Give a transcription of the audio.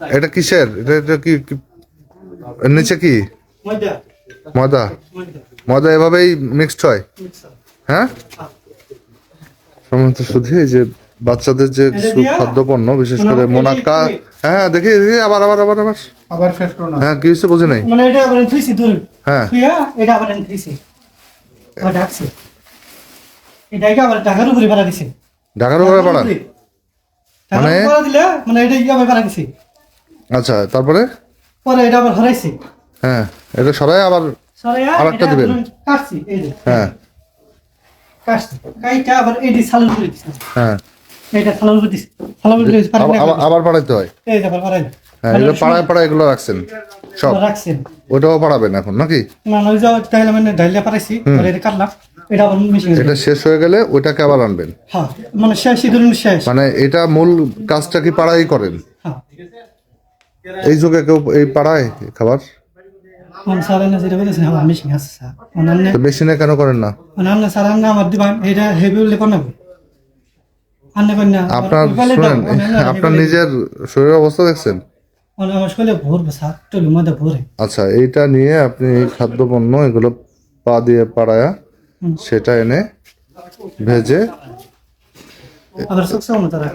এটা কিসের? এটা কি এর নিচে কি ময়দা? ময়দা এভাবেই মিক্সড হয়? হ্যাঁ, সমস্ত শুধু এই যে বাচ্চাদের যে কিছু খাদ্যপণ্য, বিশেষ করে মোনাক্কা। হ্যাঁ, দেখি দেখি, আবার আবার আবার আবার আবার শেষ করো না। হ্যাঁ, কি হচ্ছে বুঝি নাই। মানে এটা আবার থ্রিসি ধরুন। হ্যাঁ, এটা আবার থ্রিসি আবার ঢাকছে। এটাকে আবার ঢাকার উপরে বাড়া দিছে। ঢাকার উপরে পাড়া মানে দিলে মানে এটা আবার বাড়া দিছে। আচ্ছা, তারপরে পরে এটা আবার হরাইছে। হ্যাঁ, এটা সরাই আবার সরাইয়া আরেকটা দিবেন। কাটছি এই যে। হ্যাঁ কাটছি কাইটা আবার এডি সালুর করে দিছে। হ্যাঁ, এটা সালুর করে দিছে। সালুর করে দিছে। আবার পাড়াইতে হয়। এই যে আবার পাড়াই। হ্যাঁ, এগুলো পাড়ায় পাড়ায় এগুলো রাখছেন সব? রাখছেন। ওটাও পাড়াবেন এখন নাকি? না ওই যে তাহলে মানে ডাইলে পাড়াইছি পরে এটা কাটলাম। এটা আবার মেশিন। এটা শেষ হয়ে গেলে ওইটাকে আবার আনবেন? হ্যাঁ, মানে শেষই ধরুন শেষ। মানে এটা মূল কাজটা কি পাড়াই করেন? হ্যাঁ। এই যুগে কেউ এই পাড়ায় খাবার? স্যার না যেটা বলেছেন আমার মেশিন আছে স্যার। অন্যান্য তো মেশিনে কেন করেন না? অন্যান্য স্যার না আমার দিবেন এটা হেভি উল্লেখ করতে হবে। আন্নে কন্যা আপনার শুনেন, আপনার নিজের শরীরের অবস্থা দেখছেন? আমার শরীরে ভরবে স্যার, টুলুর মধ্যে ভরে। আচ্ছা, এইটা নিয়ে আপনি এই খাদ্যপণ্য এগুলো পা দিয়ে পাড়ায়া সেটা এনে ভেজে আবার সুকসাও না তারা